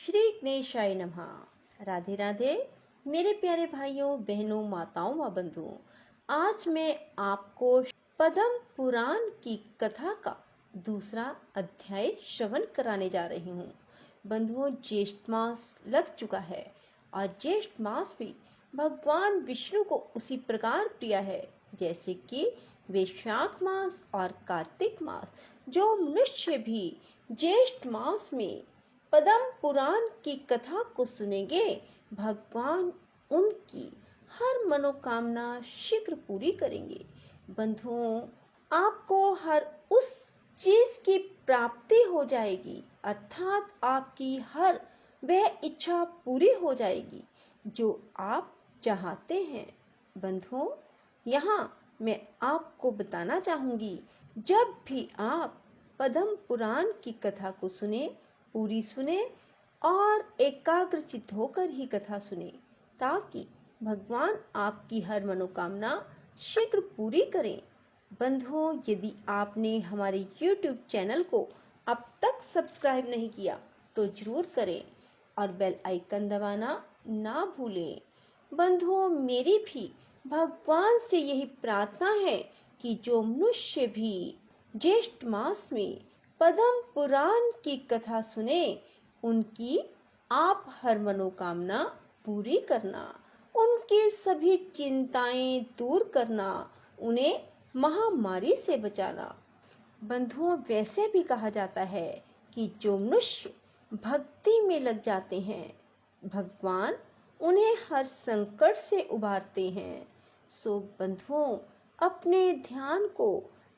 श्री गणेशाय नमः। राधे राधे मेरे प्यारे भाइयों बहनों माताओं व बंधुओं। आज मैं आपको पद्म पुराण की कथा का दूसरा अध्याय श्रवण कराने जा रही हूँ। बंधुओं, ज्येष्ठ मास लग चुका है और ज्येष्ठ मास भी भगवान विष्णु को उसी प्रकार प्रिय है जैसे कि वैशाख मास और कार्तिक मास। जो मनुष्य भी ज्येष्ठ मास में पद्म पुराण की कथा को सुनेंगे, भगवान उनकी हर मनोकामना शीघ्र पूरी करेंगे। बंधुओं, आपको हर उस चीज की प्राप्ति हो जाएगी, अर्थात आपकी हर वह इच्छा पूरी हो जाएगी जो आप चाहते हैं। बंधुओं, यहाँ मैं आपको बताना चाहूंगी, जब भी आप पद्म पुराण की कथा को सुने, पूरी सुने और एकाग्रचित होकर ही कथा सुने, ताकि भगवान आपकी हर मनोकामना शीघ्र पूरी करें। बंधुओं, यदि आपने हमारे YouTube चैनल को अब तक सब्सक्राइब नहीं किया तो जरूर करें और बेल आइकन दबाना ना भूलें। बंधुओं, मेरी भी भगवान से यही प्रार्थना है कि जो मनुष्य भी ज्येष्ठ मास में पद्म पुराण की कथा सुने, उनकी आप हर मनोकामना पूरी करना, उनकी सभी चिंताएं दूर करना, उन्हें महामारी से बचाना। बंधुओं, वैसे भी कहा जाता है कि जो मनुष्य भक्ति में लग जाते हैं, भगवान उन्हें हर संकट से उबारते हैं। सो बंधुओं, अपने ध्यान को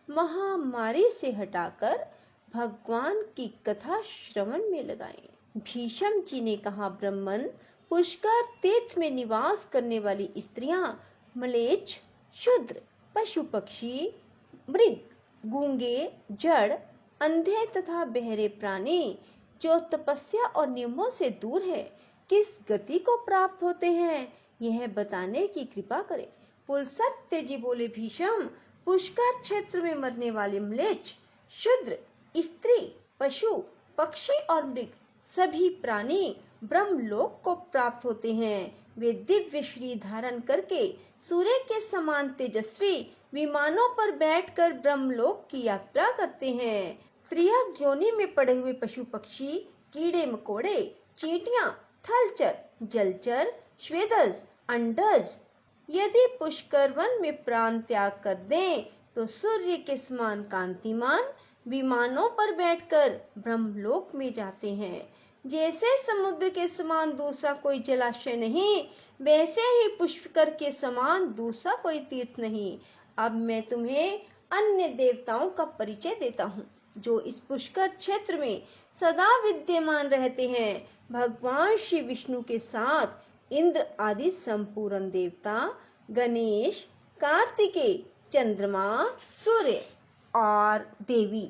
महामारी से हटाकर भगवान की कथा श्रवण में लगाएं। भीष्म जी ने कहा, ब्राह्मण, पुष्कर तीर्थ में निवास करने वाली स्त्रियां, म्लेच्छ, शूद्र, पशु पक्षी, मृग, गूंगे, जड़, अंधे तथा बहरे प्राणी जो तपस्या और नियमों से दूर है, किस गति को प्राप्त होते हैं, यह बताने की कृपा करें। पुलस्त्य जी बोले, भीष्म, पुष्कर क्षेत्र में मरने वाले म्लेच्छ, शूद्र, स्त्री, पशु, पक्षी और मृग सभी प्राणी ब्रह्मलोक को प्राप्त होते हैं। वे दिव्य शरीर धारण करके सूर्य के समान तेजस्वी विमानों पर बैठकर ब्रह्मलोक की यात्रा करते हैं। त्रिया योनि में पड़े हुए पशु पक्षी, कीड़े मकोड़े, चींटियां, थलचर, जलचर, स्वेदज, अंडज यदि पुष्कर वन में प्राण त्याग कर दें तो सूर्य के समान कांतिमान विमानों पर बैठकर ब्रह्मलोक में जाते हैं। जैसे समुद्र के समान दूसरा कोई जलाशय नहीं, वैसे ही पुष्कर के समान दूसरा कोई तीर्थ नहीं। अब मैं तुम्हें अन्य देवताओं का परिचय देता हूँ जो इस पुष्कर क्षेत्र में सदा विद्यमान रहते हैं। भगवान श्री विष्णु के साथ इंद्र आदि संपूर्ण देवता, गणेश, कार्तिकेय, चंद्रमा, सूर्य और देवी,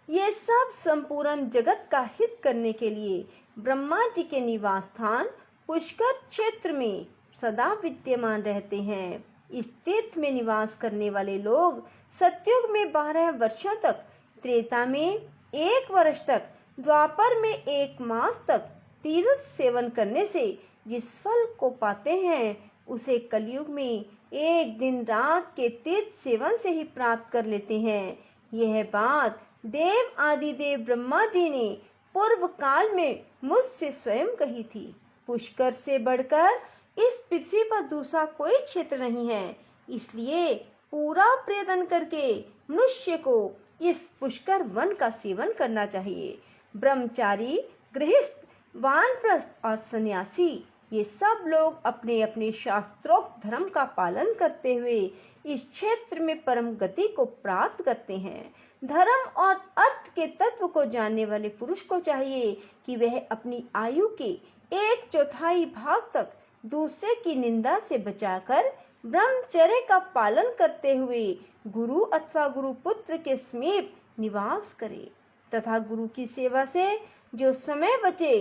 ये सब संपूर्ण जगत का हित करने के लिए ब्रह्मा जी के निवास स्थान पुष्कर क्षेत्र में सदा विद्यमान रहते हैं। इस तीर्थ में निवास करने वाले लोग सतयुग में 12 वर्षों तक, त्रेता में 1 वर्ष तक, द्वापर में 1 मास तक तीर्थ सेवन करने से जिस फल को पाते हैं, उसे कलयुग में 1 दिन रात के तीर्थ सेवन से ही प्राप्त कर लेते हैं। यह बात देव आदि देव ब्रह्मा जी ने पूर्व काल में मुझसे स्वयं कही थी। पुष्कर से बढ़कर इस पृथ्वी पर दूसरा कोई क्षेत्र नहीं है, इसलिए पूरा प्रयत्न करके मनुष्य को इस पुष्कर वन का सेवन करना चाहिए। ब्रह्मचारी, गृहस्थ, वानप्रस्थ और सन्यासी ये सब लोग अपने अपने शास्त्रोक्त धर्म का पालन करते हुए इस क्षेत्र में परम गति को प्राप्त करते हैं। धर्म और अर्थ के तत्व को जानने वाले पुरुष को चाहिए कि वह अपनी आयु के 1/4 भाग तक दूसरे की निंदा से बचाकर ब्रह्मचर्य का पालन करते हुए गुरु अथवा गुरु पुत्र के समीप निवास करे तथा गुरु की सेवा से जो समय बचे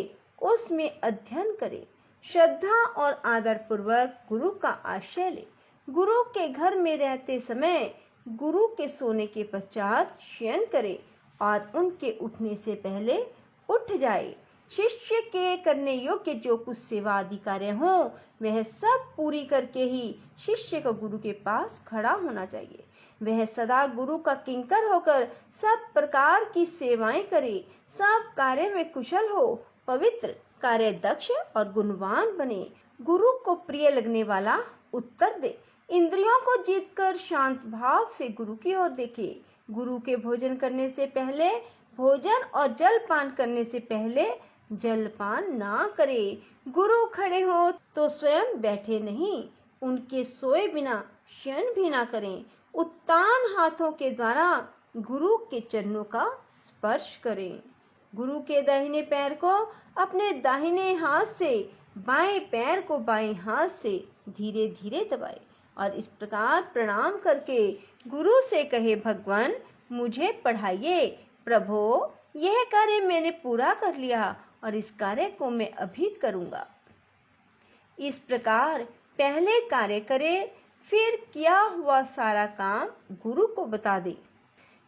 उसमें अध्ययन करे। श्रद्धा और आदर पूर्वक गुरु का आश्रय ले। गुरु के घर में रहते समय गुरु के सोने के पश्चात शयन करे और उनके उठने से पहले उठ जाए। शिष्य के करने योग्य जो कुछ सेवा आदि कार्य हो वह सब पूरी करके ही शिष्य को गुरु के पास खड़ा होना चाहिए। वह सदा गुरु का किंकर होकर सब प्रकार की सेवाएं करे, सब कार्य में कुशल हो, पवित्र, कार्य दक्ष और गुणवान बने, गुरु को प्रिय लगने वाला उत्तर दे, इंद्रियों को जीतकर शांत भाव से गुरु की ओर देखे, गुरु के भोजन करने से पहले भोजन और जलपान करने से पहले जलपान ना करे, गुरु खड़े हो तो स्वयं बैठे नहीं, उनके सोए बिना शयन भी ना करें, उत्तान हाथों के द्वारा गुरु के चरणों का स्पर्श करें, गुरु के दाहिने पैर को अपने दाहिने हाथ से, बाएं पैर को बाएं हाथ से धीरे धीरे दबाए और इस प्रकार प्रणाम करके गुरु से कहे, भगवान मुझे पढ़ाइए, प्रभु यह कार्य मैंने पूरा कर लिया और इस कार्य को मैं अभी करूंगा। इस प्रकार पहले कार्य करे, फिर किया हुआ सारा काम गुरु को बता दे।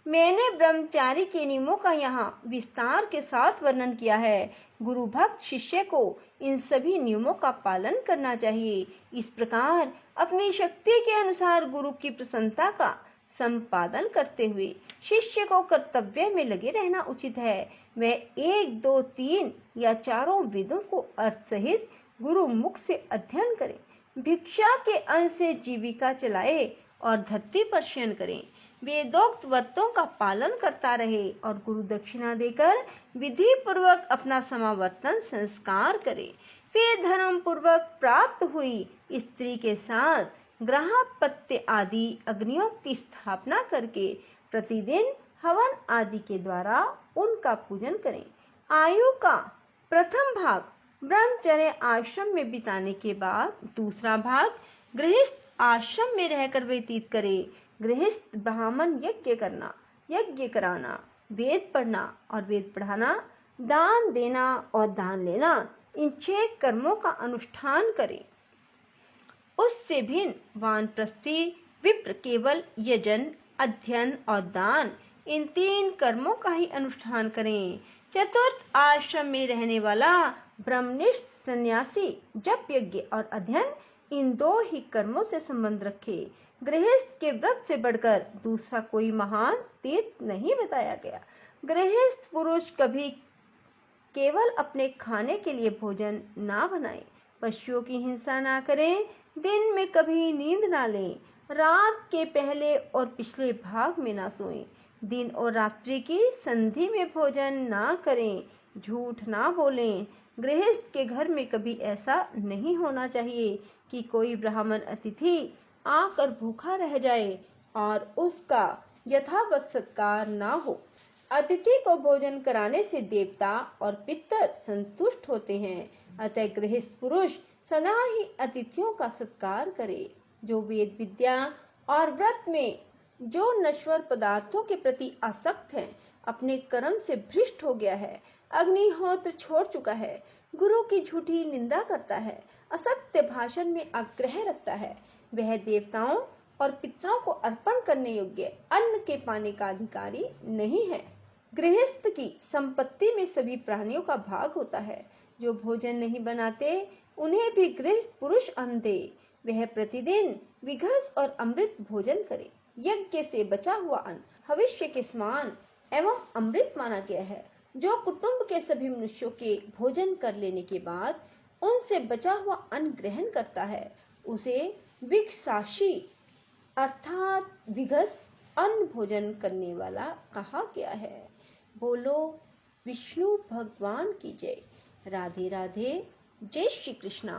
मैंने ब्रह्मचारी के नियमों का यहाँ विस्तार के साथ वर्णन किया है। गुरु भक्त शिष्य को इन सभी नियमों का पालन करना चाहिए। इस प्रकार अपनी शक्ति के अनुसार गुरु की प्रसन्नता का संपादन करते हुए शिष्य को कर्तव्य में लगे रहना उचित है। वह 1, 2, 3 या चारों वेदों को अर्थ सहित गुरु मुख से अध्ययन करे, भिक्षा के अन्न से जीविका चलाए और धरती पर शयन करें, वेदोक्त व्रतों का पालन करता रहे और गुरु दक्षिणा देकर विधि पूर्वक अपना समावर्तन संस्कार करे, फिर धर्म पूर्वक प्राप्त हुई स्त्री के साथ ग्रहपत्य आदि अग्नियों की स्थापना करके प्रतिदिन हवन आदि के द्वारा उनका पूजन करें। आयु का प्रथम भाग ब्रह्मचर्य आश्रम में बिताने के बाद दूसरा भाग गृहस्थ आश्रम में रहकर व्यतीत करे। गृहस्थ ब्राह्मण यज्ञ करना, यज्ञ कराना, वेद पढ़ना और वेद पढ़ाना, दान देना और दान लेना, इन 6 कर्मों का अनुष्ठान करें। उससे भिन्न वानप्रस्थी विप्र केवल यजन, अध्ययन और दान, इन 3 कर्मों का ही अनुष्ठान करें। चतुर्थ आश्रम में रहने वाला ब्रह्मनिष्ठ सन्यासी जप, यज्ञ और अध्ययन, इन 2 ही कर्मों से संबंध रखे। गृहस्थ के व्रत से बढ़कर दूसरा कोई महान तीर्थ नहीं बताया गया। गृहस्थ पुरुष कभी केवल अपने खाने के लिए भोजन ना बनाए, पशुओं की हिंसा ना करें, दिन में कभी नींद ना लें, रात के पहले और पिछले भाग में ना सोएं, दिन और रात्रि की संधि में भोजन ना करें, झूठ ना बोलें। गृहस्थ के घर में कभी ऐसा नहीं होना चाहिए कि कोई ब्राह्मण अतिथि आकर भूखा रह जाए और उसका यथावत सत्कार ना हो। अतिथि को भोजन कराने से देवता और पितर संतुष्ट होते हैं, अतः गृहस्थ पुरुष सदा ही अतिथियों का सत्कार करे। जो वेद विद्या और व्रत में जो नश्वर पदार्थों के प्रति आसक्त है, अपने कर्म से भ्रष्ट हो गया है, अग्निहोत्र छोड़ चुका है, गुरु की झूठी निंदा करता है, असत्य भाषण में आग्रह रखता है, वह देवताओं और पितरों को अर्पण करने योग्य अन्न के पाने का अधिकारी नहीं है। गृहस्थ की संपत्ति में सभी प्राणियों का भाग होता है। जो भोजन नहीं बनाते उन्हें भी गृहस्थ पुरुष अन्न दे। वह प्रतिदिन विघस और अमृत भोजन करे। यज्ञ से बचा हुआ अन्न भविष्य के समान एवं अमृत माना गया है। जो कुटुंब के सभी मनुष्यों के भोजन कर लेने के बाद उनसे बचा हुआ अन्न ग्रहण करता है, उसे विघसाशी अर्थात विघस अन्न भोजन करने वाला कहा गया है। बोलो विष्णु भगवान की जय। राधे राधे। जय श्री कृष्णा।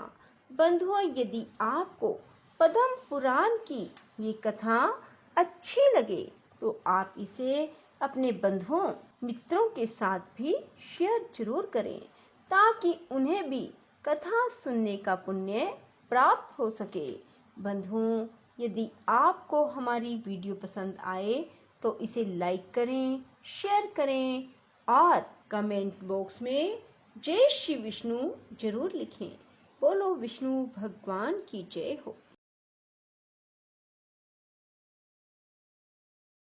बंधुओं, यदि आपको पद्म पुराण की ये कथा अच्छी लगे तो आप इसे अपने बंधुओं मित्रों के साथ भी शेयर जरूर करें, ताकि उन्हें भी कथा सुनने का पुण्य प्राप्त हो सके। बंधुओं, यदि आपको हमारी वीडियो पसंद आए तो इसे लाइक करें, शेयर करें और कमेंट बॉक्स में जय श्री विष्णु जरूर लिखें। बोलो विष्णु भगवान की जय हो।